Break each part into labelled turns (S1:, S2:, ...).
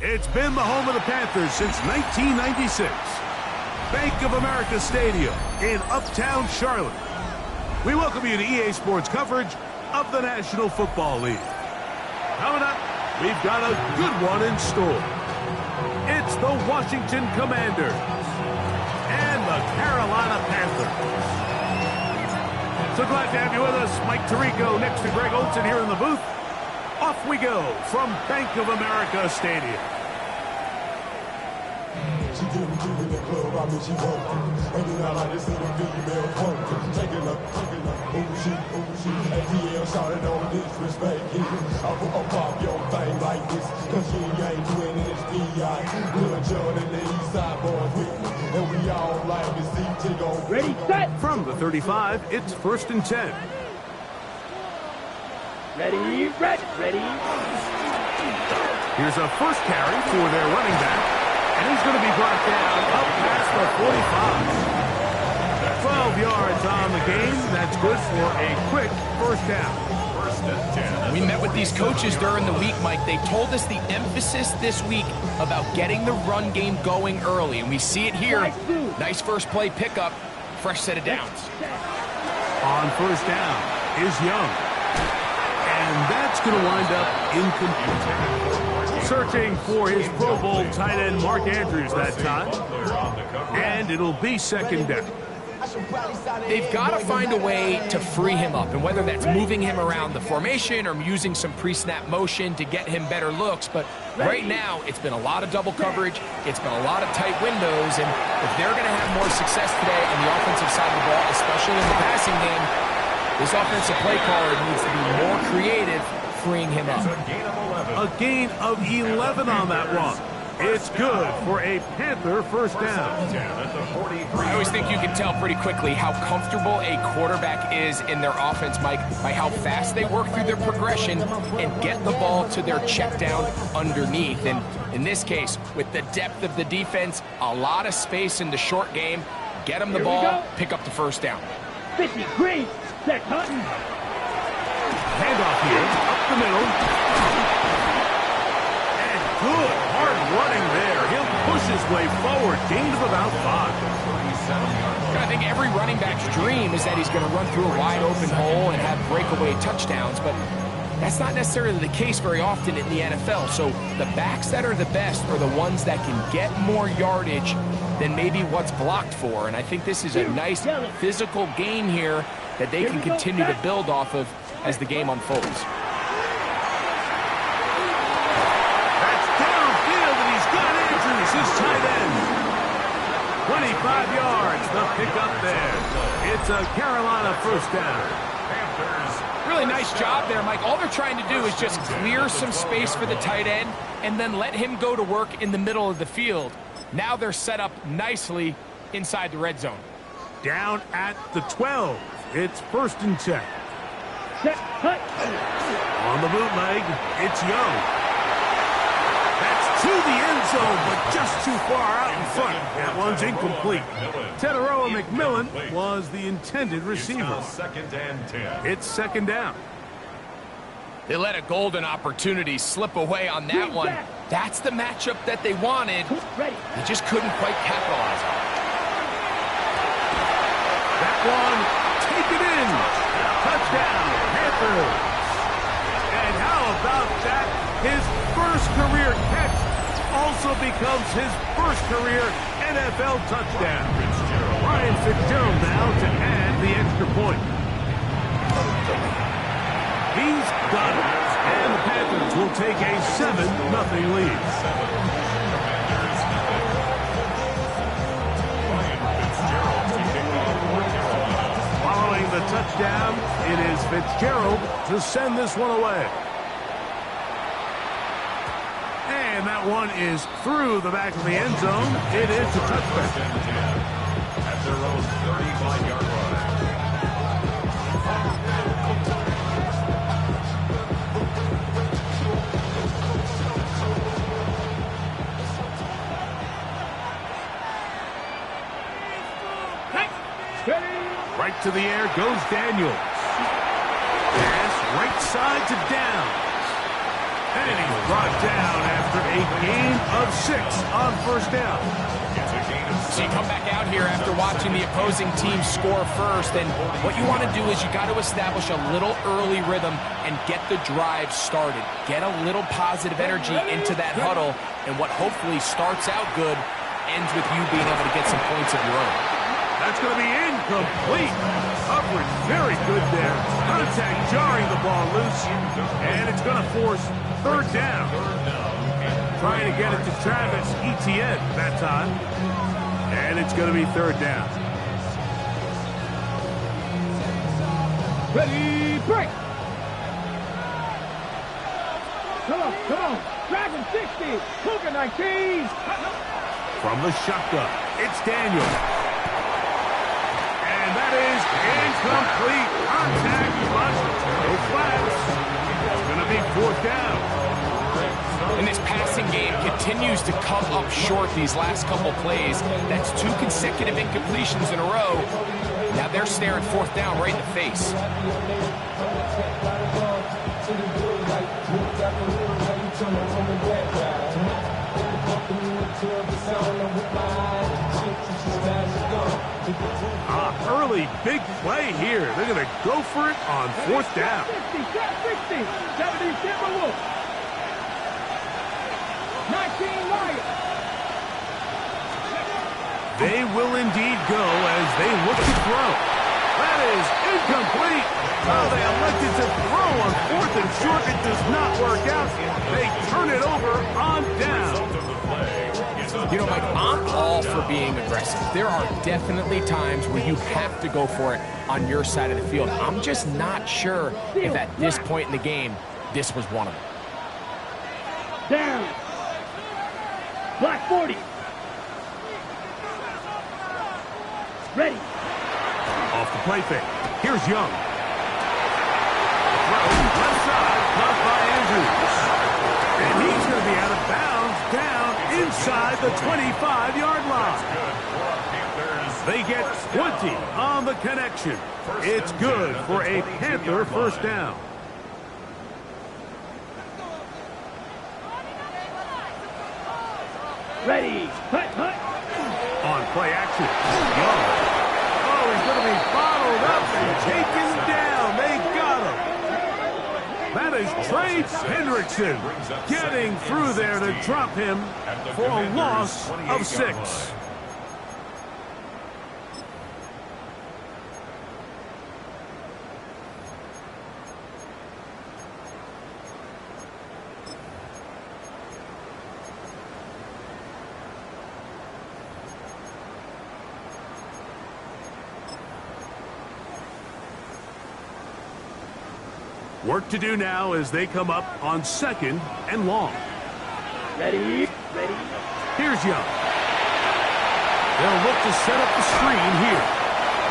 S1: It's been the home of the Panthers since 1996. Bank of America Stadium in Uptown Charlotte. We welcome you to EA Sports coverage of the National Football League. Coming up, we've got a good one in store. It's the Washington Commanders and the Carolina Panthers. So glad to have you with us. Mike Tirico next to Greg Olson here in the booth. Off we go from Bank of America Stadium.
S2: She didn't do in the club, I mean she won't. And then I like to see the female punk. Taking up, ooh she. ATL started on disrespect here. I'll pop your thing like this. Cause she ain't doing this D.I. Little John and the East Side boys with me. And we all like to see Tigo.
S1: Ready, set! From the 35, it's 1st and 10.
S3: Ready.
S1: Here's a first carry for their running back, and he's going to be brought down up past the 45. 12 yards on the game. That's good for a quick first down. 1st and 10.
S4: We met with these coaches during the week, Mike. They told us the emphasis this week about getting the run game going early, and we see it here. Nice first play pickup, fresh set of downs.
S1: On first down is Young. And that's going to wind up incomplete. Searching for his Pro Bowl tight end Mark Andrews that time. And it'll be 2nd down.
S4: They've got to find a way to free him up, and whether that's moving him around the formation or using some pre-snap motion to get him better looks. But right now, it's been a lot of double coverage. It's been a lot of tight windows. And if they're going to have more success today on the offensive side of the ball, especially in the passing game, this offensive play caller needs to be more creative, freeing him up.
S1: A gain of 11 on that run. It's good for a Panther first down.
S4: I always think you can tell pretty quickly how comfortable a quarterback is in their offense, Mike, by how fast they work through their progression and get the ball to their check down underneath. And in this case, with the depth of the defense, a lot of space in the short game, get them the ball, pick up the first down.
S3: 50 green. Set Hutton.
S1: Handoff here, up the middle. And good, hard running there. He'll push his way forward, gain of about 5.
S4: I think every running back's dream is that he's going to run through a wide open hole and have breakaway touchdowns, but that's not necessarily the case very often in the NFL. So the backs that are the best are the ones that can get more yardage than maybe what's blocked for. And I think this is a nice physical game here that they can continue to build off of as the game unfolds.
S1: That's downfield, and he's got Andrews, his tight end. 25 yards, the pickup there. It's a Carolina first down.
S4: Really nice job there, Mike. All they're trying to do is just clear some space for the tight end and then let him go to work in the middle of the field. Now they're set up nicely inside the red zone.
S1: Down at the 12. It's 1st and 10. On the bootleg, it's Young. That's to the end zone, but just too far out in front. That one's incomplete. Teteroa McMillan was the intended receiver.
S2: 2nd and 10.
S1: It's 2nd down.
S4: They let a golden opportunity slip away on that one. That's the matchup that they wanted. They just couldn't quite capitalize on it.
S1: That one, take it in. Touchdown, Panthers. And how about that? His first career catch also becomes his first career NFL touchdown. Ryan Fitzgerald now to add the extra point. He's got it. And the Panthers will take a 7-0 lead. Following the touchdown, it is Fitzgerald to send this one away. And that That one is through the back of the end zone. It is a touchback.
S2: At their own 35-yard line.
S1: Right to the air goes Daniels. Pass right side to Downs. And he's brought down after a gain of 6 on first down.
S4: So you come back out here after watching the opposing team score first, and what you want to do is you got to establish a little early rhythm and get the drive started. Get a little positive energy into that huddle, and what hopefully starts out good ends with you being able to get some points of your own.
S1: That's going to be incomplete. Coverage very good there. Contact jarring the ball loose, and it's going to force third down. Trying to get it to Travis Etienne that time. And it's going to be third down.
S3: Ready, break. Come on. Dragon 60. Cougar 19.
S1: From the shotgun, it's Daniel. And that is incomplete. Contact, but no flags. It's going to be fourth down.
S4: And this passing game continues to come up short these last couple plays. That's 2 consecutive incompletions in a row. Now they're staring fourth down right in the face.
S1: Early big play here. They're going to go for it on fourth down.
S3: 60, 70, Timberwolves. 19 Lions.
S1: They will indeed go as they look to throw. That is incomplete. Oh, they elected to throw on fourth and short. It does not work out. They turn it over on down.
S4: You know, Mike, I'm all for being aggressive. There are definitely times where you have to go for it on your side of the field. I'm just not sure if at this point in the game, this was one of them.
S3: Down. Black 40. Ready.
S1: Off the play fake. Here's Young. Throw left side, caught by Andrews. And he's going to be out of bounds down inside the 25-yard line. They get 20 on the connection. It's good for a Panther first down.
S3: Ready. Hut.
S1: On play action, Young. Oh, he's going to be bottled up and taken down. They got him. That is Trace Hendrickson getting through there to drop him for a loss of 6. Work to do now as they come up on 2nd and long.
S3: Ready.
S1: Here's Young. They'll look to set up the screen here.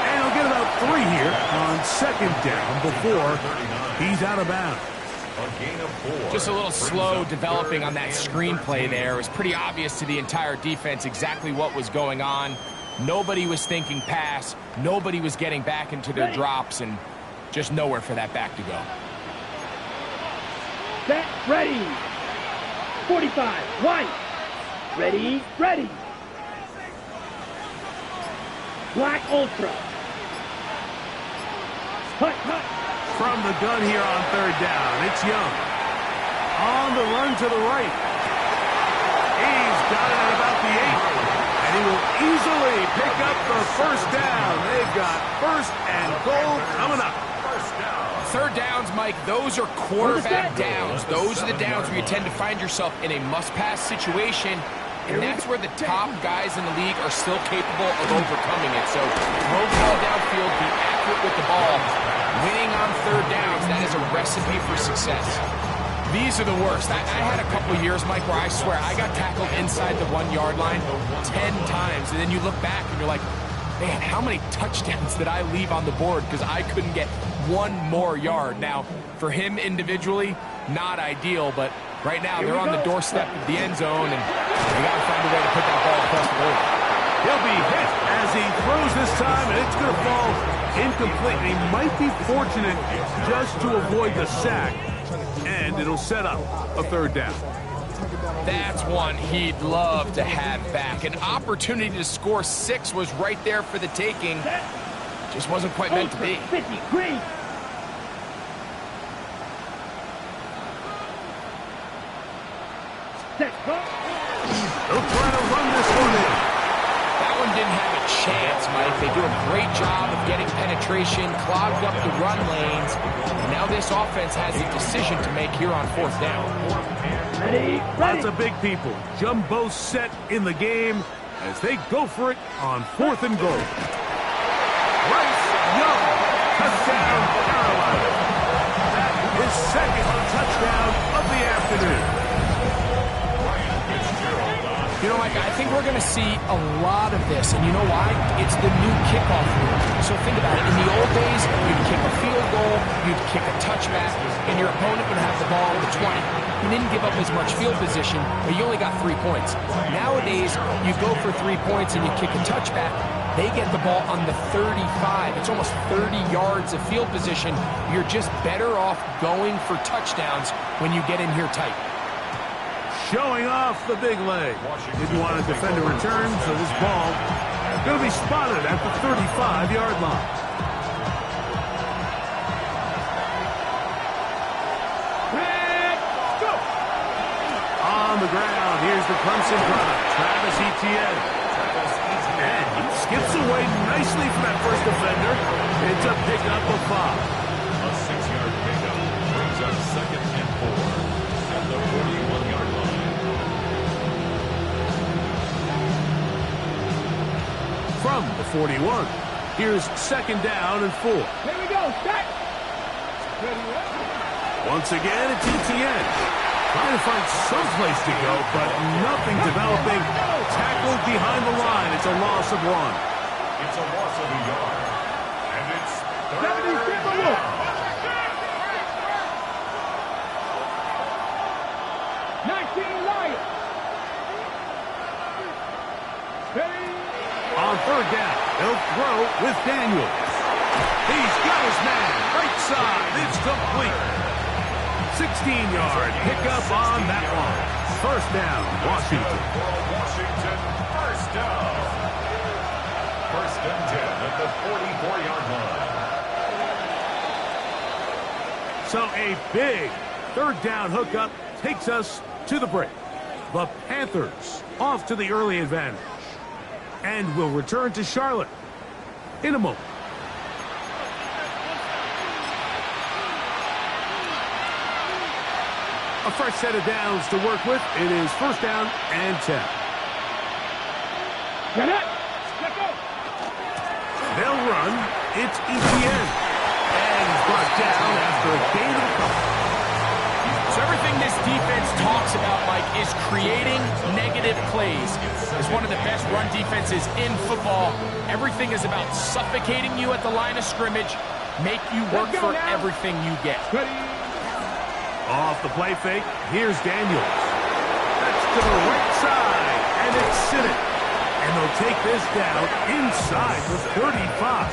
S1: And he'll get about 3 here on 2nd down before he's out of bounds.
S4: Just a little slow developing on that screenplay there. It was pretty obvious to the entire defense exactly what was going on. Nobody was thinking pass. Nobody was getting back into their drops, and just nowhere for that back to go.
S3: Set. Ready. 45. White. Ready. Black Ultra. Hut.
S1: From the gun here on 3rd down, it's Young. On the run to the right. He's got it at about the 8. And he will easily pick up the first down. They've got 1st and goal coming up.
S4: 3rd downs, Mike, those are quarterback downs. Those are the downs where you tend to find yourself in a must-pass situation, and that's where the top guys in the league are still capable of overcoming it. So throw the ball downfield, be accurate with the ball. Winning on 3rd downs, that is a recipe for success. These are the worst. I had a couple years, Mike, where I swear I got tackled inside the 1 yard line 10 times. And then you look back and you're like, man, how many touchdowns did I leave on the board because I couldn't get one more yard? Now, for him individually, not ideal, but right now they're on the doorstep of the end zone, and they got to find a way to put that ball across the board.
S1: He'll be hit as he throws this time, and it's going to fall incomplete. He might be fortunate just to avoid the sack, and it'll set up a 3rd down.
S4: That's one he'd love to have back. An opportunity to score 6 was right there for the taking. Just wasn't quite meant to be.
S3: 50, green. Set, go.
S1: They'll try to run this one in.
S4: That one didn't have a chance, Mike. They do a great job of getting penetration, clogged up the run lanes. And now this offense has a decision to make here on 4th down.
S3: Ready,
S1: Lots of big people. Jumbo set in the game as they go for it on 4th and goal. Bryce Young, touchdown, Carolina. That is 2nd touchdown of the afternoon.
S4: You know, Mike, I think we're going to see a lot of this, and you know why? It's the new kickoff rule. So think about it. In the old days, you'd kick a field goal, you'd kick a touchback, and your opponent would have the ball at the 20. You didn't give up as much field position, but you only got 3 points. Nowadays, you go for 3 points and you kick a touchback, they get the ball on the 35. It's almost 30 yards of field position. You're just better off going for touchdowns when you get in here tight.
S1: Showing off the big leg. Didn't want to defend a return, so this ball is going to be spotted at the 35-yard line.
S3: Let's go.
S1: On the ground, here's the Clemson product, Travis Etienne. And he skips away nicely from that first defender. It's a pickup of 5.
S2: A 6-yard pickup brings up 2nd and 4 at the 41-yard line.
S1: From the 41, here's 2nd down and 4.
S3: Here we go. Set. Ready,
S1: Once again, it's Etienne. Trying to find some place to go, but nothing developing. Tackled behind the line. It's a loss of 1.
S2: It's a loss of a yard. And it's
S3: 77 look. 19 Lions. Ready.
S1: On 3rd down, they'll throw with Daniels. He's got his man. Right side. It's complete. 16-yard pickup on that one. 1st down, Washington.
S2: Washington, 1st down. 1st and 10 at the 44-yard line.
S1: So a big 3rd down hookup takes us to the break. The Panthers off to the early advantage. And will return to Charlotte in a moment. A fresh set of downs to work with. It is 1st down and 10.
S3: Get it. Let's go.
S1: They'll run. It's Etienne. And he's brought down after a gain of a couple.
S4: So everything this defense talks about, Mike, is creating negative plays. It's one of the best run defenses in football. Everything is about suffocating you at the line of scrimmage, make you work for everything you get.
S3: Ready.
S1: Off the play fake, here's Daniels. That's to the right side, and it's Sinnott. And they'll take this down inside the 35.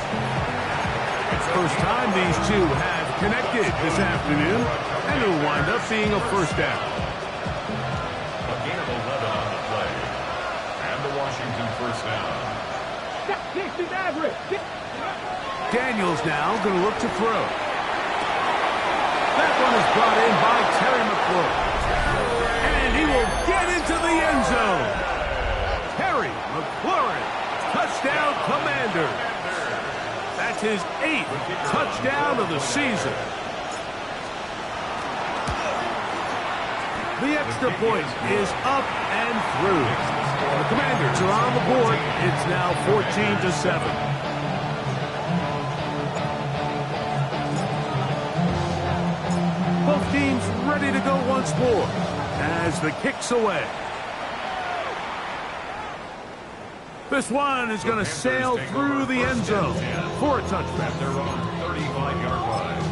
S1: It's the first time these two have connected this afternoon, and it'll wind up being a 1st down.
S2: A gain of 11 on the play. And the Washington 1st down.
S3: 60 average.
S1: Daniels now going to look to throw. That one is brought in by Terry McLaurin. And he will get into the end zone. Terry McLaurin, touchdown Commanders. That's his 8th touchdown of the season. The extra point is up and through. The Commanders are on the board. It's now 14-7. Both teams ready to go once once more as the kick's away. This one is going to sail through the end zone for a touchdown.
S5: They're on 35-yard line.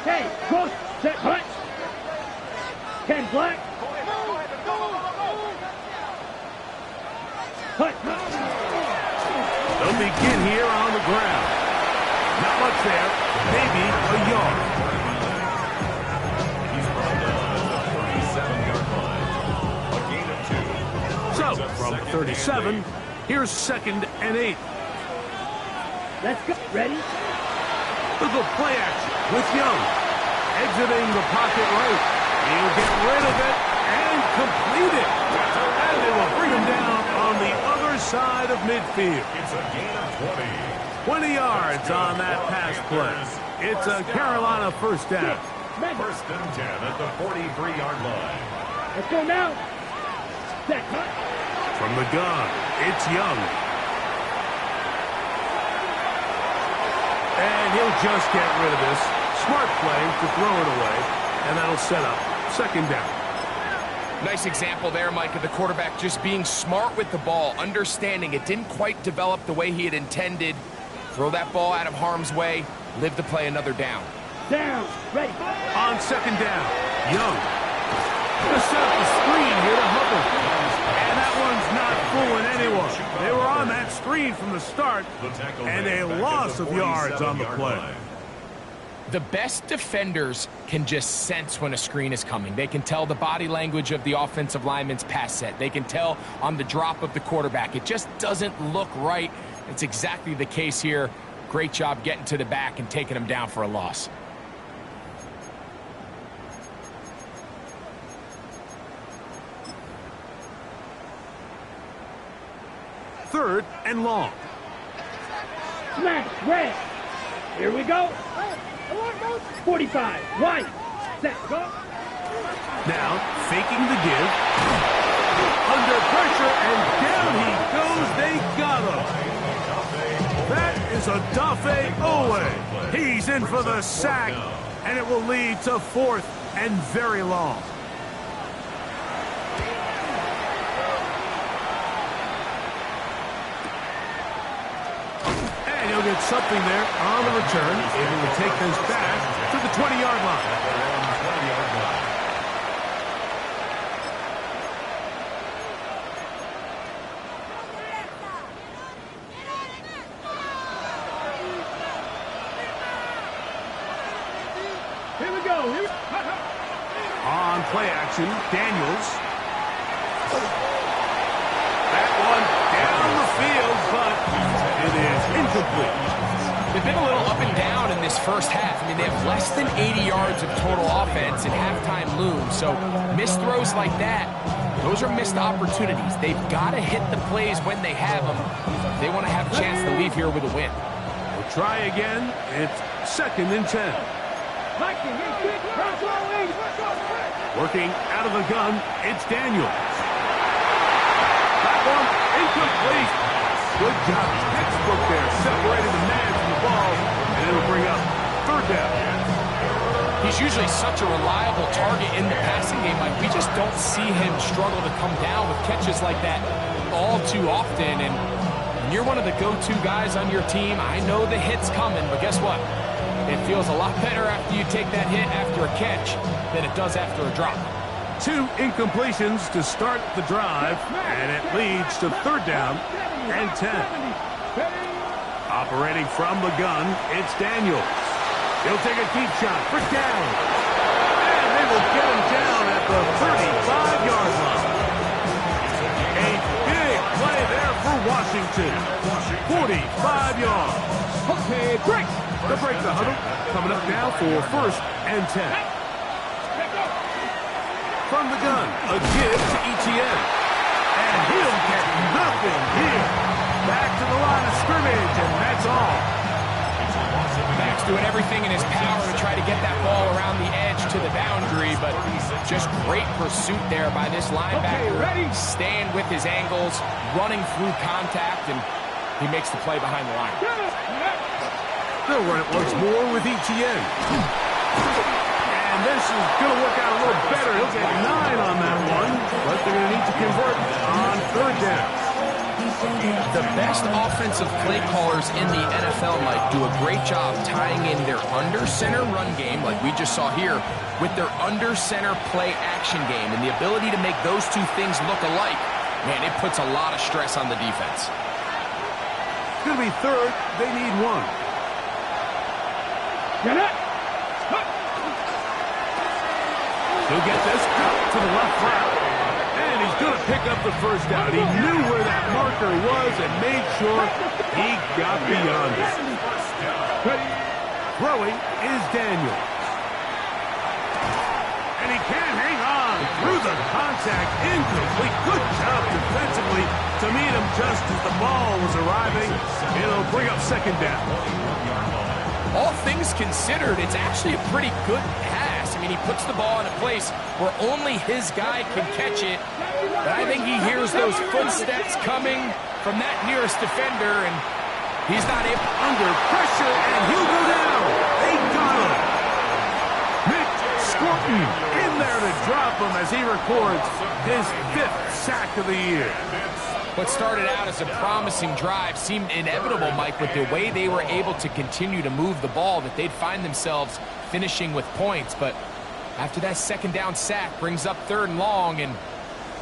S3: Hey, close, set, hut. Ken Black. Hut.
S1: They'll begin here on the ground. Not much there, maybe a yard.
S5: He's brought down at the 37-yard line. A gain of 2.
S1: So, from 37, here's 2nd and 8.
S3: Let's go. Ready?
S1: Look at play action with Young. Exiting the pocket right. He'll get rid of it and complete it. And they will bring him down on the other side of midfield.
S5: It's a gain of 20.
S1: 20 yards on that pass play. It's a Carolina first down.
S5: First and 10 at the 43-yard line.
S3: Let's go now. Set, hut.
S1: From the gun, it's Young. And he'll just get rid of this. Smart play to throw it away, and that'll set up 2nd down.
S4: Nice example there, Mike, of the quarterback just being smart with the ball, understanding it didn't quite develop the way he had intended. Throw that ball out of harm's way, live to play another down.
S3: Down. Ready.
S1: On 2nd down, Young. Gonna set up the screen here to Hubbard. And that one's not fooling anyone. They were on that screen from the start, and a loss of yards on the play.
S4: The best defenders can just sense when a screen is coming. They can tell the body language of the offensive lineman's pass set. They can tell on the drop of the quarterback. It just doesn't look right. It's exactly the case here. Great job getting to the back and taking him down for a loss.
S1: Third and long.
S3: Smash. Red. Here we go. 45. Right. Set. Go.
S1: Now, faking the give. Under pressure, and down he goes. They got him. That is a Dafe Owe. He's in for the sack, and it will lead to 4th and very long. And he'll get something there on the return, able to take this back to the 20-yard line.
S3: Here we go.
S1: On play action, Daniels. That one down the field, but it is incomplete.
S4: They've been a little up and down in this first half. I mean, they have less than 80 yards of total offense and halftime looms. So missed throws like that, those are missed opportunities. They've got to hit the plays when they have them. They want to have a chance to leave here with a win.
S1: We'll try again. It's 2nd and 10. Working out of the gun, it's Daniels. That one incomplete. Good job. Textbook there, separating the man from the ball, and it'll bring up 3rd down.
S4: He's usually such a reliable target in the passing game. Like, we just don't see him struggle to come down with catches like that all too often. And when you're one of the go-to guys on your team, I know the hit's coming, but guess what? It feels a lot better after you take that hit after a catch than it does after a drop.
S1: 2 incompletions to start the drive, and it leads to 3rd down and 10. Operating from the gun, it's Daniels. He'll take a deep shot for down. And they will get him down at the 35-yard line. A big play there for Washington. 45 yards.
S3: Okay, break.
S1: The break the huddle. Coming up now for 1st and 10. From the gun, a give to Etienne. And he'll get nothing here. Back to the line of scrimmage, and that's all.
S4: Backs He's doing everything in his power to try to get that ball around the edge to the boundary, but just great pursuit there by this linebacker. Staying with his angles, running through contact, and he makes the play behind the line.
S1: They'll run it once more with Etienne. And this is going to work out a little better. He'll get 9 on that one, but they're going to need to convert on 3rd down.
S4: The best offensive play callers in the NFL, Mike, do a great job tying in their under-center run game, like we just saw here, with their under-center play action game. And the ability to make those two things look alike, man, it puts a lot of stress on the defense.
S1: It's going to be 3rd. They need 1.
S3: Get it!
S1: He'll get this to the left flat. And he's going to pick up the 1st down. He knew where that marker was and made sure he got beyond it. Throwing is Daniel. And he can't hang on through the contact. Incomplete. Good job defensively to meet him just as the ball was arriving. It'll bring up 2nd down.
S4: All things considered, it's actually a pretty good pass. I mean, he puts the ball in a place where only his guy can catch it. But I think he hears those footsteps coming from that nearest defender, and he's not able.
S1: Under pressure, and he'll go down. They got him. Mitch Scorton in there to drop him as he records his 5th sack of the year.
S4: What started out as a promising drive seemed inevitable, Mike, with the way they were able to continue to move the ball, that they'd find themselves finishing with points. But after that 2nd down sack brings up 3rd and long, and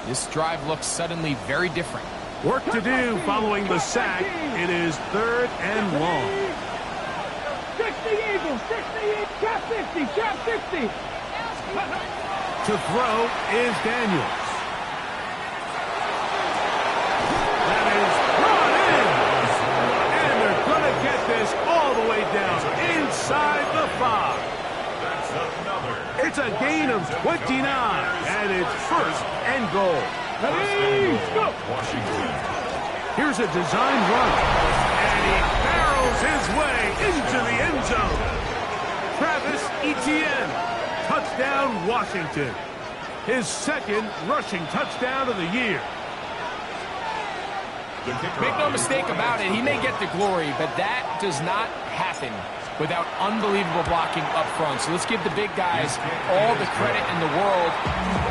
S4: this drive looks suddenly very different.
S1: Work to do following the sack. It is 3rd and long.
S3: 60 Eagles, 60, trap 50, trap 50.
S1: To throw is Daniels. That is brought in. And they're going to get this all the way down inside the 5. It's a gain of 29, and it's 1st and goal.
S3: Ready, go!
S1: Here's a design run, and he barrels his way into the end zone. Travis Etienne, touchdown Washington. His 2nd rushing touchdown of the year.
S4: Make no mistake about it, he may get the glory, but that does not happen without unbelievable blocking up front. So let's give the big guys all the credit in the world.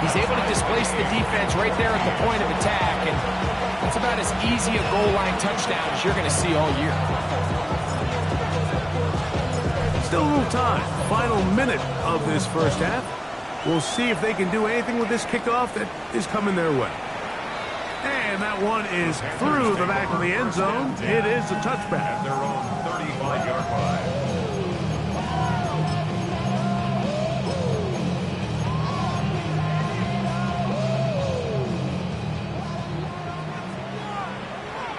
S4: He's able to displace the defense right there at the point of attack, and that's about as easy a goal line touchdown as you're going to see all year.
S1: Still a little time. Final minute of this 1st half. We'll see if they can do anything with this kickoff that is coming their way. And that one is through the back of the end zone. It is a touchback.
S5: At their own 35-yard line.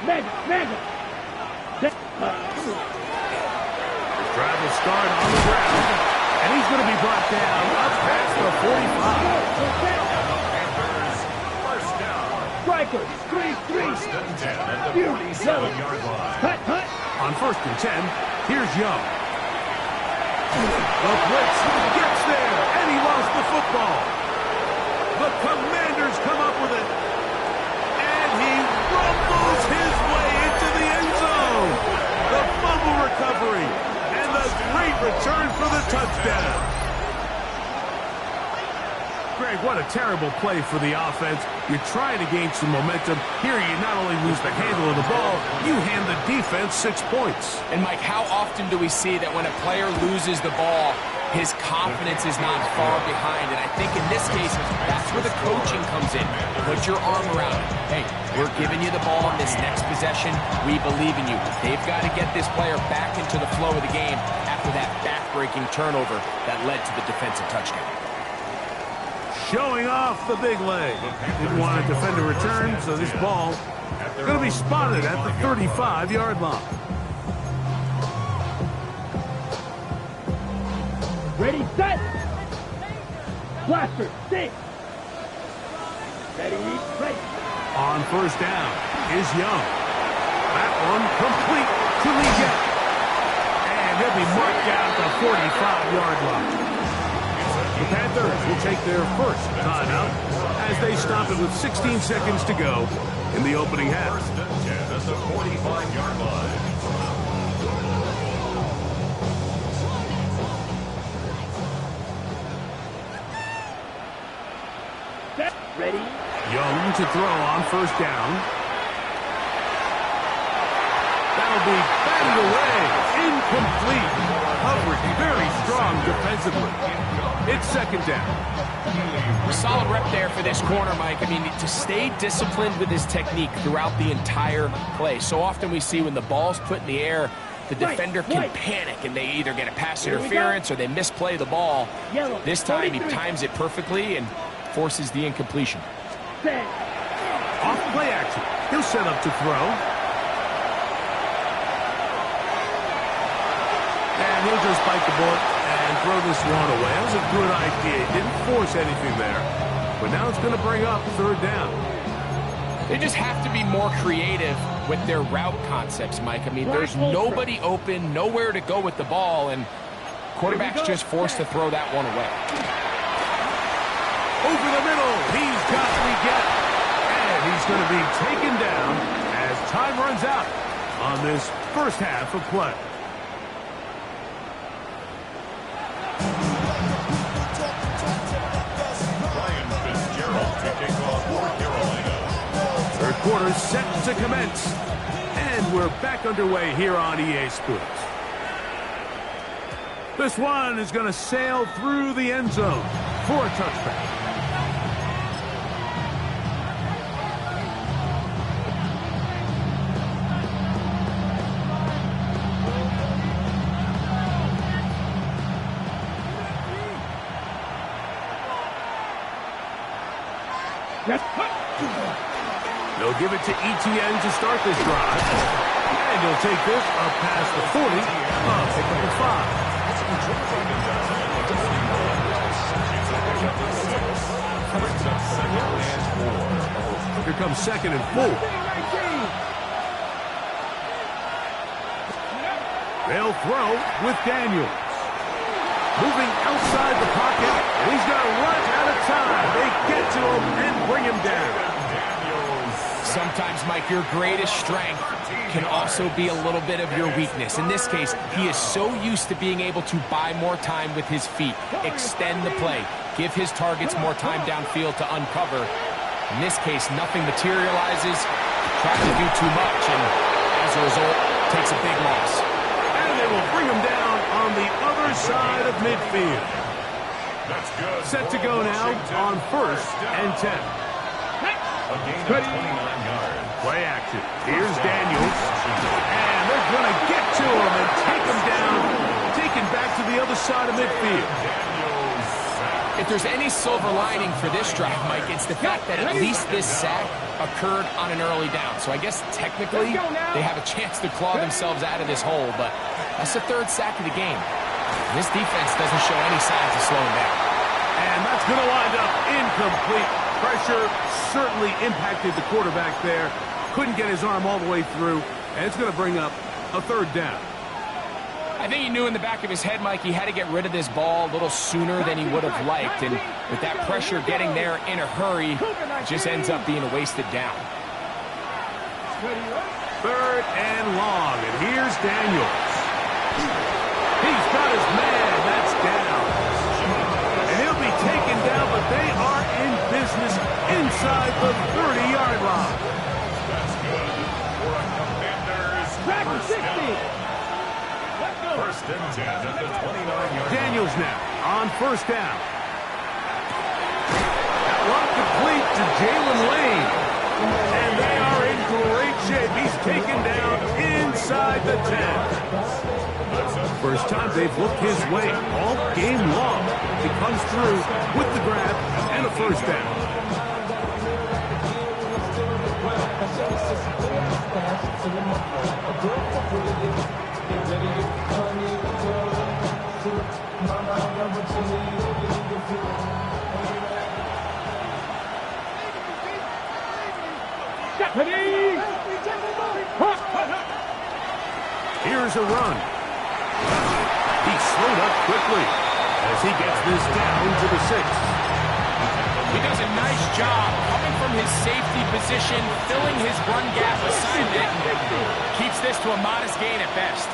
S3: Mega.
S1: His drive will start on the ground, and he's going to be brought down up past the 45.
S3: Strikers, 3-3. Cut.
S1: On 1st and 10, here's Young. The blitz gets there, and he lost the football. The Commanders come up with it, and he rumbles his way into the end zone. The fumble recovery, and the great return for the touchdown. Greg, what a terrible play for the offense. You're trying to gain some momentum. Here you not only lose the handle of the ball, you hand the defense 6 points.
S4: And Mike, how often do we see that when a player loses the ball, his confidence is not far behind? And I think in this case, that's where the coaching comes in. Put your arm around it. Hey, we're giving you the ball in this next possession. We believe in you. They've got to get this player back into the flow of the game after that back-breaking turnover that led to the defensive touchdown.
S1: Showing off the big leg. Didn't want to defend a return, so this ball going to be spotted at the 35-yard line.
S3: Ready, set. Blaster, 6. Ready, play.
S1: On 1st down is Young. That one complete to Leggett. And He'll be marked down at the 45-yard line. The Panthers will take their first timeout as they stop it with 16 seconds to go in the opening half.
S5: First and 10 at the 45-yard line.
S3: Ready?
S1: Young to throw on first down. That'll be batted away. Incomplete. Coverage very strong defensively. It's second down.
S4: Solid rep there for this corner, Mike. I mean, to stay disciplined with his technique throughout the entire play. So often we see when the ball's put in the air, the defender can panic and they either get a pass interference or they misplay the ball. This time he times it perfectly and forces the incompletion.
S1: Off play action. He'll set up to throw. And he'll just bite the bullet and throw this one away. That was a good idea. He didn't force anything there. But now it's going to bring up third down.
S4: They just have to be more creative with their route concepts, Mike. I mean, there's nobody open, nowhere to go with the ball, and quarterback's just forced to throw that one away.
S1: Over the middle, he's got to get. And he's going to be taken down as time runs out on this first half of play. Third quarter set to commence. And we're back underway here on EA Sports. This one is going to sail through the end zone for a touchback. They'll give it to ETN to start this drive. And he'll take this up past the 40, pick up the 5. Here comes second and 4. They'll throw with Daniels. Moving outside the pocket, and he's going to run out of time. They get to him and bring him down.
S4: Sometimes, Mike, your greatest strength can also be a little bit of your weakness. In this case, he is so used to being able to buy more time with his feet, extend the play, give his targets more time downfield to uncover. In this case, nothing materializes, tries to do too much, and as a result, takes a big loss.
S1: And they will bring him down on the other side of midfield. Set to go now on first and 10.
S5: A gain of 29 yards.
S1: Play action. Here's Daniels. And they're going to get to him and take him down. Taken back to the other side of midfield.
S4: If there's any silver lining for this drive, Mike, it's the fact that at least this sack occurred on an early down. So I guess technically they have a chance to claw themselves out of this hole, but that's the third sack of the game. This defense doesn't show any signs of slowing down.
S1: And that's going to wind up incomplete. Pressure certainly impacted the quarterback there. Couldn't get his arm all the way through, and it's going to bring up a third down.
S4: I think he knew in the back of his head, Mike, he had to get rid of this ball a little sooner than he would have liked, and with that pressure getting there in a hurry, it just ends up being a wasted down.
S1: Third and long, and here's Daniels. He's got his man. That's down. And he'll be taken down, but they are in business inside the 30-yard line.
S5: That's good for a Commanders first down. First and 10 at the 29-yard line.
S1: Daniels now on first down. That one complete to Jalen Lane. And they are in great shape. He's taken down inside the 10. First time they've looked his way all game long. He comes through with the grab and a first down. Here's a run. slowed up quickly as he gets this down to the 6.
S4: He does a nice job coming from his safety position, filling his run gap assignment, keeps this to a modest gain at best.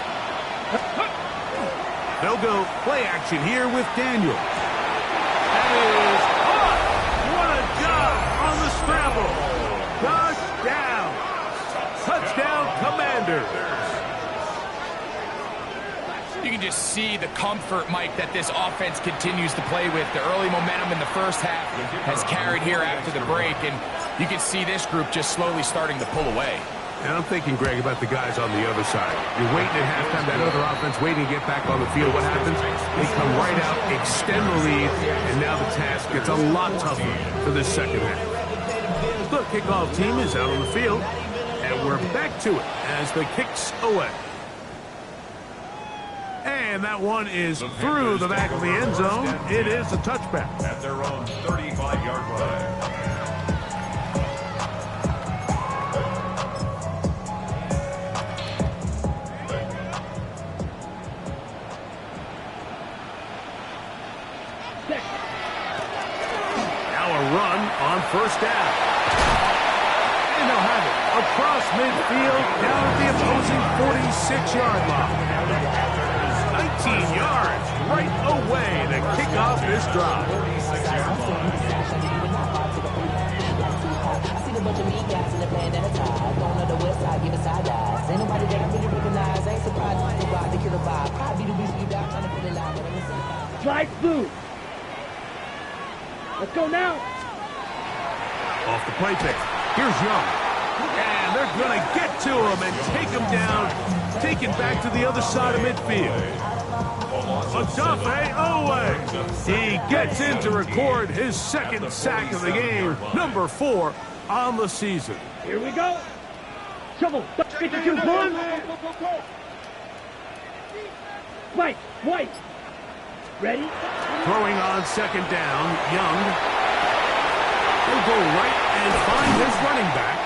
S1: They'll go play action here with Daniel. That is caught. What a job on the scramble. Touchdown. Touchdown, Commanders.
S4: You can just see the comfort, Mike, that this offense continues to play with. The early momentum in the first half has carried here after the break, and you can see this group just slowly starting to pull away.
S1: And I'm thinking, Greg, about the guys on the other side. You're waiting at halftime, that other offense waiting to get back on the field. What happens? They come right out, extend the lead, and now the task gets a lot tougher for this second half. The kickoff team is out on the field, and we're back to it as the kick's away. And that one is through the back of the end zone. It is a touchback.
S5: At their own 35-yard line.
S1: Now a run on first down. And they'll have it across midfield down at the opposing 46-yard line. 19 yards right away to kick off this drive.
S6: I see the bunch of mean guys in the plan that attack. Going to the west side, give a side eyes. Ain't nobody that I really recognize. Ain't surprised to survive to kill the vibe. Probably the reason you got trying to put it out.
S3: Drive through. Let's go now.
S1: Off the play pick. Here's Young. And they're going to get to him and take him down. Taken back to the other side of midfield. Odafe Owe. He gets in to record his second sack of the game. Number 4 on the season.
S3: Here we go. Shovel. Get your 2 points. White. Ready?
S1: Throwing on second down. Young. He'll go right and find his running back.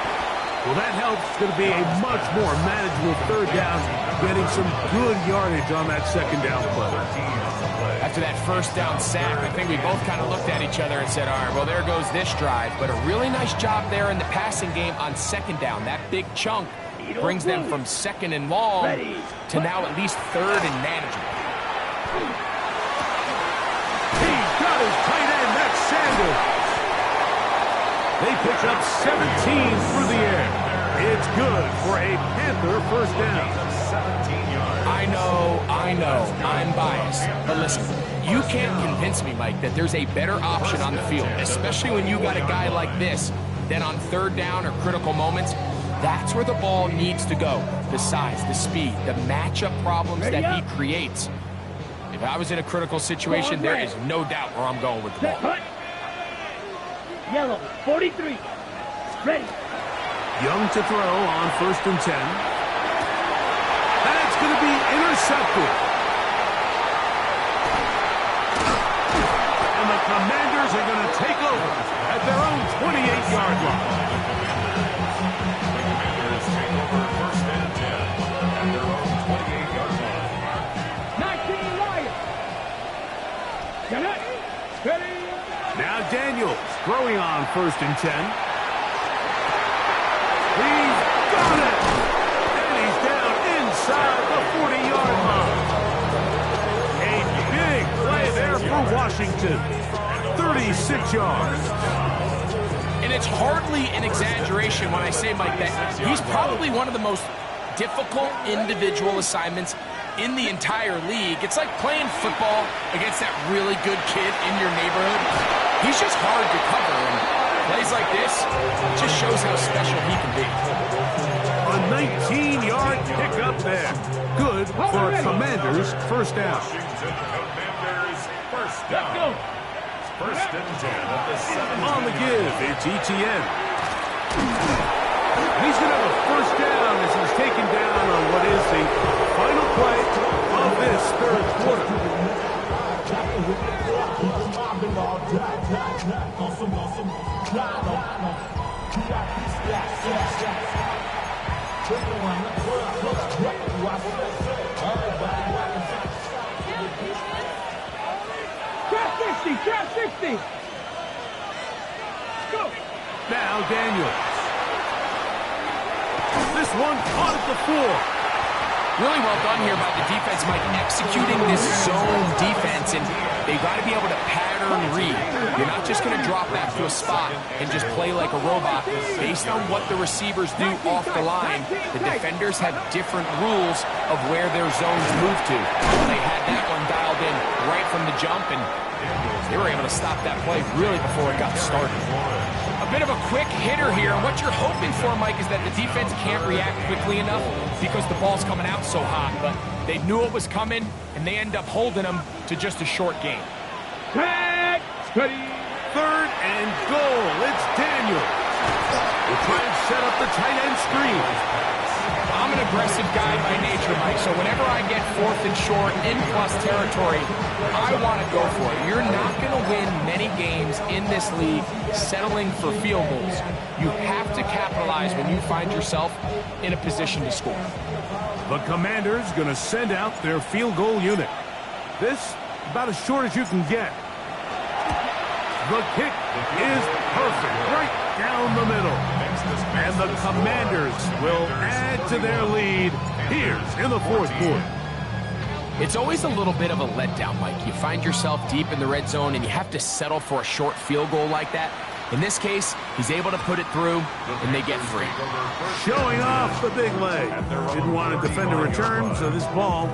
S1: Well, that helps. It's going to be a much more manageable third down, getting some good yardage on that second down play.
S4: After that first down sack, I think we both kind of looked at each other and said, all right, well, there goes this drive. But a really nice job there in the passing game on second down. That big chunk brings them from second and long to now at least third and manageable.
S1: He's got his tight end, that's Sanders. They pick up 17 through the air. It's good for a Panther first down.
S4: I know, I'm biased. But listen, you can't convince me, Mike, that there's a better option on the field, especially when you got a guy like this, than on third down or critical moments. That's where the ball needs to go. The size, the speed, the matchup problems that he creates. If I was in a critical situation, there is no doubt where I'm going with the ball.
S3: Yellow, 43. Ready.
S1: Young to throw on first and 10. That's going to be intercepted. And the Commanders are going to take over at their own 28-yard line.
S5: Commanders take over first and 10 at their own 28-yard line.
S3: 19 Lions. Ready.
S1: Now Daniels throwing on first and 10. He's got it! And he's down inside the 40-yard line. A big play there for Washington. 36 yards.
S4: And it's hardly an exaggeration when I say, Mike, that he's probably one of the most difficult individual assignments in the entire league. It's like playing football against that really good kid in your neighborhood. He's just hard to cover, and plays like this just shows how special he can be.
S1: A 19-yard pickup there. Good for a Commanders first down.
S5: Washington Commanders first down. First and 10 at the 7.
S1: On the give, it's ETN. He's going to have a first down as he's taken down on what is the final play of this third quarter.
S3: 60, trap 60. Go.
S1: Now Daniels. This one caught at the 4.
S4: Really well done here by the defense, Mike, executing this zone defense, and they've got to be able to pattern read. You're not just going to drop back to a spot and just play like a robot. Based on what the receivers do off the line, the defenders have different rules of where their zones move to. Well, they had that one dialed in right from the jump, and they were able to stop that play really before it got started. A bit of a quick hitter here, and what you're hoping for, Mike, is that the defense can't react quickly enough because the ball's coming out so hot, but they knew it was coming, and they end up holding them to just a short game.
S3: Tag, steady.
S1: 3rd and goal. It's Daniels. We'll try and set up the tight end screen.
S4: I'm an aggressive guy by nature, Mike, so whenever I get 4th and short in plus territory, I want to go for it. You're not going to win many games in this league settling for field goals. You have to capitalize when you find yourself in a position to score.
S1: The Commanders going to send out their field goal unit. This about as short as you can get. The kick is perfect, right down the middle. And the Commanders will add to their lead here in the 4th quarter.
S4: It's always a little bit of a letdown, Mike. You find yourself deep in the red zone and you have to settle for a short field goal like that. In this case, he's able to put it through and they get free.
S1: Showing off the big leg. Didn't want to defend a return, so this ball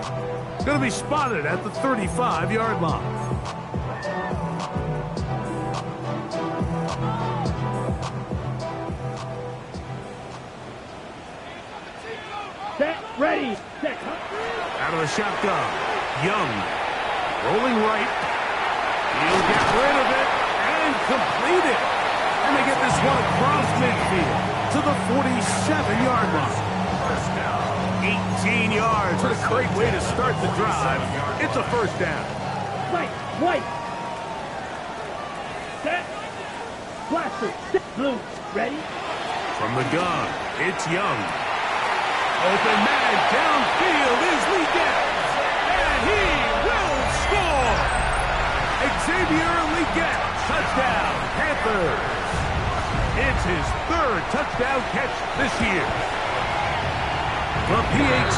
S1: is going to be spotted at the 35-yard line.
S3: Set, ready, set.
S1: Out of the shotgun. Young. Rolling right. He'll get rid of it and complete it. And they get this one across midfield to the 47-yard line. 18 yards. What a great way to start the drive. It's a first down.
S3: White. Set. Blaster. Blue. Ready.
S1: From the gun, it's Young. Open man downfield is Leggett. And he will score. Xavier Leggett. Touchdown, Panthers. It's his 3rd touchdown catch this year. The PAT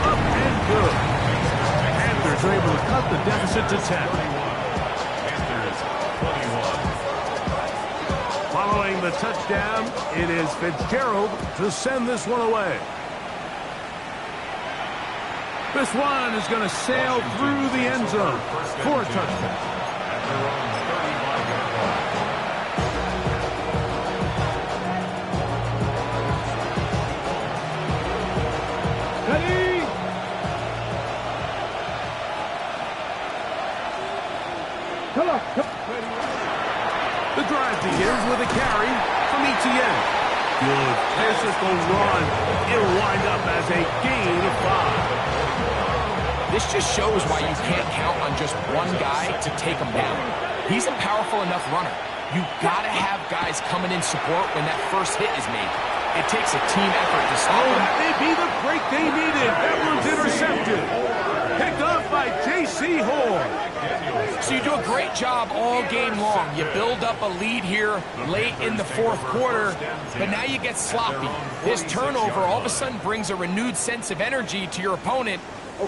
S1: up and good. Panthers are able to cut the deficit to 10.
S5: Panthers 21.
S1: Following the touchdown, it is Fitzgerald to send this one away. This one is going to sail through the end zone for a touchdown.
S3: Ready. Come on.
S1: The drive begins with a carry from Etienne. Good physical run. It'll wind up as a gain of 5.
S4: This just shows why you can't count on just one guy to take him down. He's a powerful enough runner. You've got to have guys coming in support when that first hit is made. It takes a team effort to stop him.
S1: That may be the break they needed. That one's intercepted. Picked up by J.C. Horn.
S4: So you do a great job all game long. You build up a lead here late in the 4th quarter, but now you get sloppy. This turnover all of a sudden brings a renewed sense of energy to your opponent,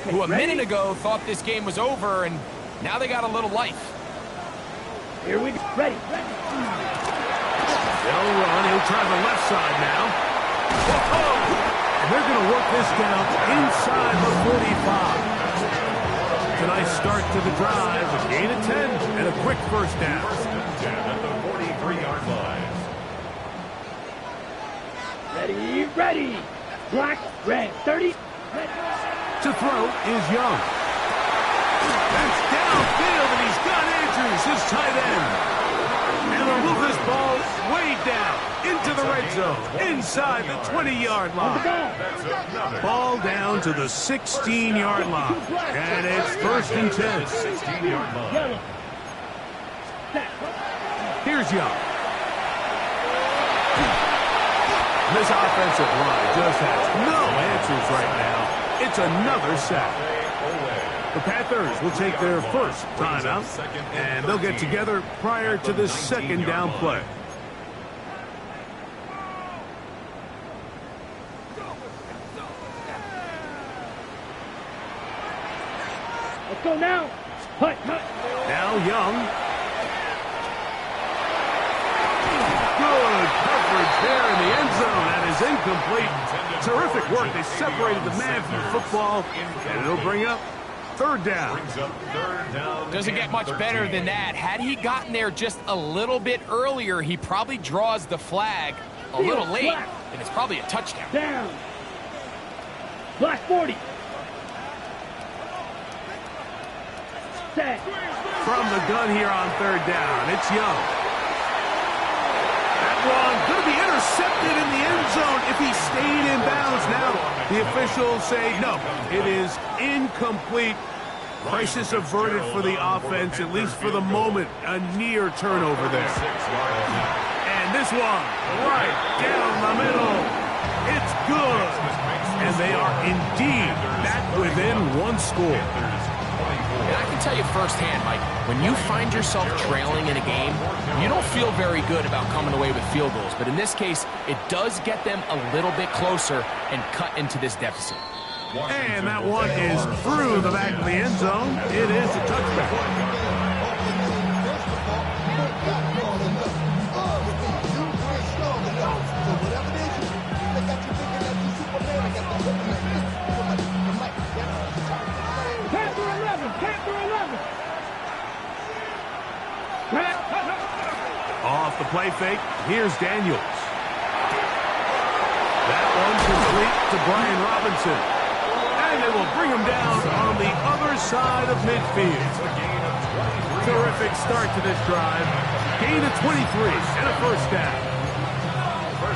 S4: who a minute ago thought this game was over, and now they got a little life.
S3: Here we go. Ready.
S1: They'll run. He'll try the left side now. Whoa! And they're going to work this down inside the 45. It's a nice start to the drive. A gain of 10 and a quick first down.
S5: 10 at the 43-yard line.
S3: Ready. Black, red. 30. Red.
S1: To throw is Young. That's downfield, and he's got Andrews, his tight end. And they'll move this ball way down into the red zone, inside the 20-yard line. Ball down to the 16-yard line. And it's 1st and 10.
S5: 16-yard line.
S1: Here's Young. This offensive line just has no answers right now. It's another sack. The Panthers will take their first timeout, and they'll get together prior to the second down play.
S3: Let's go now. Hut, hut.
S1: Now Young. Good coverage there in the end zone. That is incomplete. Terrific work. They separated the man from the football, and it'll bring up third down.
S4: Doesn't get much better than that. Had he gotten there just a little bit earlier, he probably draws the flag a little late, and it's probably a touchdown.
S3: Down. Black 40. Set.
S1: From the gun here on third down, it's Young. That one going to be intercepted in the end zone if he stayed in bounds. Now the officials say no, it is incomplete. Crisis averted for the offense, at least for the moment. A near turnover there. And this one, right down the middle. It's good. And they are indeed back within one score.
S4: And I can tell you firsthand, Mike, when you find yourself trailing in a game, you don't feel very good about coming away with field goals. But in this case, it does get them a little bit closer and cut into this deficit.
S1: And that one is through the back of the end zone. It is a touchback. Off the play fake, here's Daniels. That one complete to Brian Robinson. And they will bring him down on the other side of midfield. Terrific start to this drive. Gain of 23 and a first down.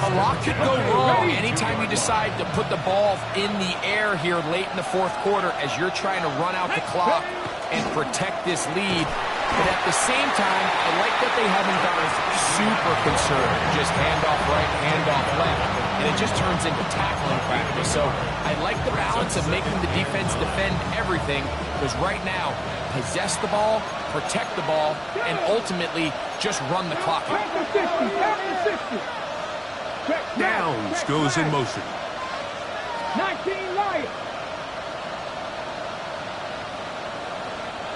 S4: A lot could go wrong anytime you decide to put the ball in the air here late in the fourth quarter as you're trying to run out the clock and protect this lead. But at the same time, I like that they haven't gone super conservative. Just handoff right, handoff left. And it just turns into tackling practice. So I like the balance of making the defense defend everything. Because right now, possess the ball, protect the ball, and ultimately just run the clock out.
S1: Downs goes in motion.
S3: 19 Lions.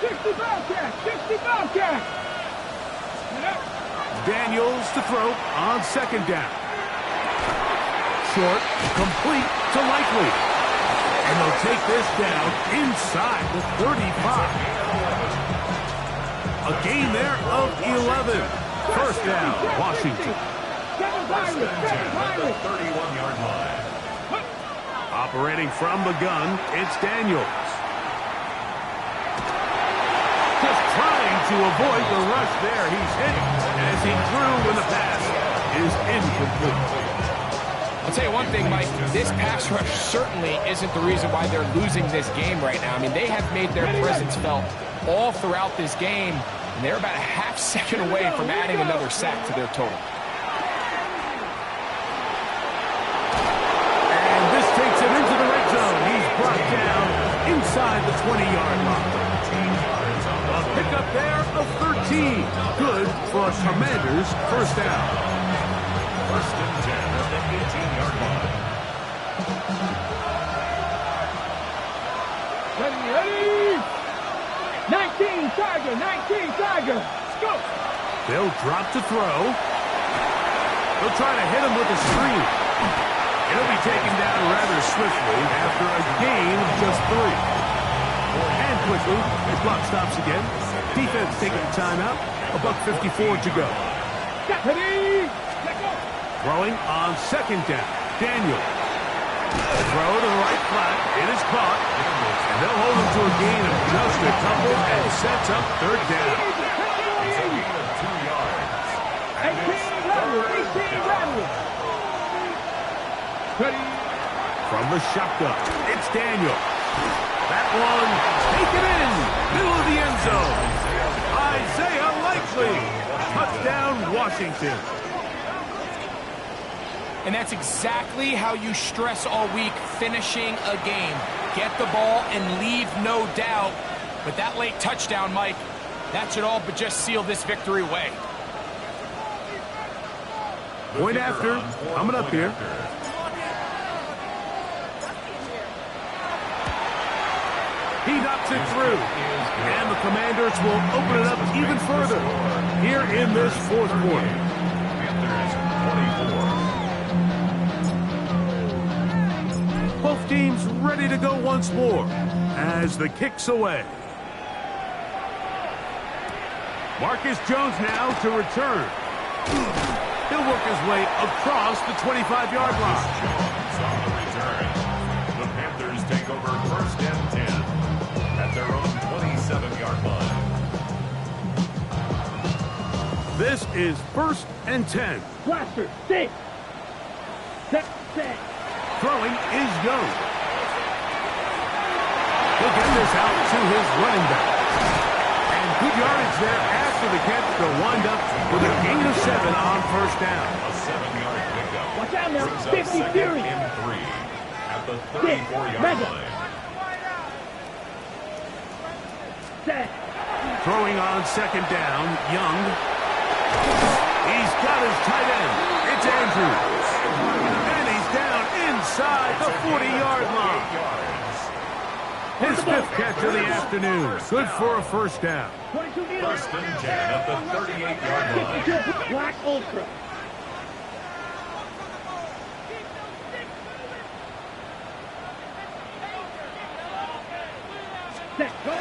S3: 60 Bobcats. 60 Bobcats.
S1: Daniels to throw on second down. Short, complete to Likely. And they'll take this down inside the 35. A gain there of 11. First down, Washington.
S5: 31-yard line.
S1: Operating from the gun, it's Daniels. Just trying to avoid the rush there. He's hit as he threw when the pass is incomplete.
S4: I'll tell you one thing, Mike. This pass rush certainly isn't the reason why they're losing this game right now. I mean, they have made their presence felt all throughout this game, and they're about a half second away from adding another sack to their total.
S1: And this takes him into the red zone. He's brought down inside the 20-yard line. A pickup there of 13. Good for a Commanders first down.
S5: First and 10 at the 18-yard line.
S3: Ready. 19 Tiger. 19 Tiger. Let's go.
S1: They'll drop to throw. They'll try to hit him with a screen. He'll be taken down rather swiftly after a gain of just 3. And quickly, the clock stops again. Defense taking a timeout. $1:54 to go.
S3: Ready. Let's go.
S1: Throwing on second down. Daniel. Throw to the right flat. It is caught. And they'll hold him to a gain of just a couple and sets up third down.
S5: It's a gain of 2 yards.
S3: 18 Rodney. Ready.
S1: From the shotgun, it's Daniel. That one taken in. Middle of the end zone. Isaiah Likely. Touchdown, Washington.
S4: And that's exactly how you stress all week, finishing a game. Get the ball and leave no doubt. But that late touchdown, Mike, that should all but just seal this victory away.
S1: Point after, coming up here. He knocks it through. And the Commanders will open it up even further here in this fourth quarter. Both teams ready to go once more as the kick's away. Marcus Jones now to return. He'll work his way across the 25-yard line.
S5: Jones on the return. The Panthers take over 1st and 10 at their own 27-yard line.
S1: This is 1st and 10.
S3: Blaster, stay. Set.
S1: Throwing is Young. He'll get this out to his running back. And good yardage there after the catch to wind up with a gain of 7 on 1st down.
S5: A 7-yard pickup.
S3: Watch out now.
S5: Brings up
S3: 50
S5: 2nd
S3: Fury.
S5: and 3 at the 34-yard line.
S3: Set.
S1: Throwing on 2nd down, Young. He's got his tight end. It's Andrews. And he's down inside the 40-yard line. His 5th catch of the afternoon. Good for a 1st down.
S3: 22 meters.
S5: 1st and 10 at the 38-yard line.
S3: Black Ultra. Set. Go.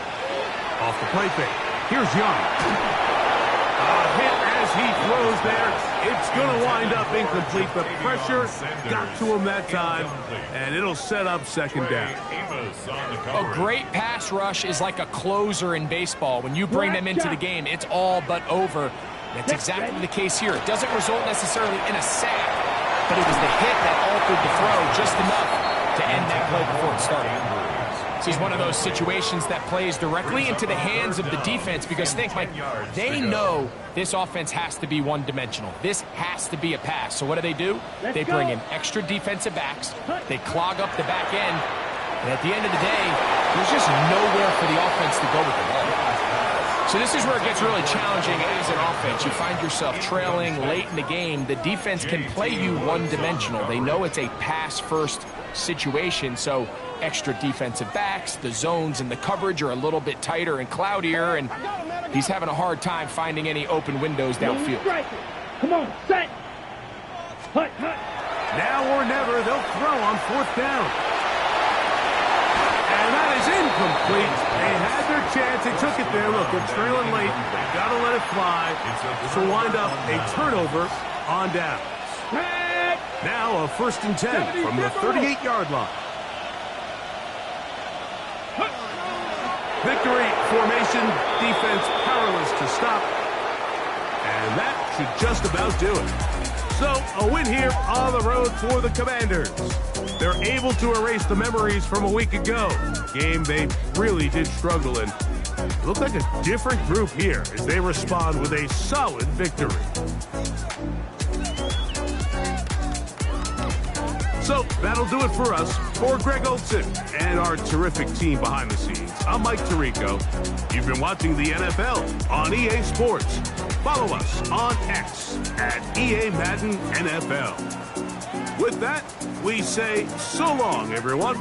S1: Off the play fake. Here's Young. A hit as he throws there. It's going to wind up incomplete. The pressure got to him that time, and it'll set up 2nd down.
S4: A great pass rush is like a closer in baseball. When you bring them into the game, it's all but over. That's exactly the case here. It doesn't result necessarily in a sack, but it was the hit that altered the throw just enough to end that play before it started. This is one of those situations that plays directly into the hands of the defense because think, Mike, they know this offense has to be one-dimensional. This has to be a pass. So what do? They bring in extra defensive backs. They clog up the back end. And at the end of the day, there's just nowhere for the offense to go with the ball. So this is where it gets really challenging as an offense. You find yourself trailing late in the game. The defense can play you one-dimensional. They know it's a pass-first situation, so extra defensive backs, the zones and the coverage are a little bit tighter and cloudier, and he's having a hard time finding any open windows downfield.
S3: Come on, set. Hut.
S1: Now or never, they'll throw on 4th down. And that is incomplete. They had their chance. They took it there. Look, they're trailing late. They've got to let it fly. This will wind up a turnover on downs. Now a 1st and 10 from the 38-yard line. Victory formation, defense powerless to stop. And that should just about do it. So, a win here on the road for the Commanders. They're able to erase the memories from a week ago. A game they really did struggle in. It looked like a different group here as they respond with a solid victory. So, that'll do it for us. For Greg Olson and our terrific team behind the scenes, I'm Mike Tirico. You've been watching the NFL on EA Sports. Follow us on X at EA Madden NFL. With that, we say so long, everyone.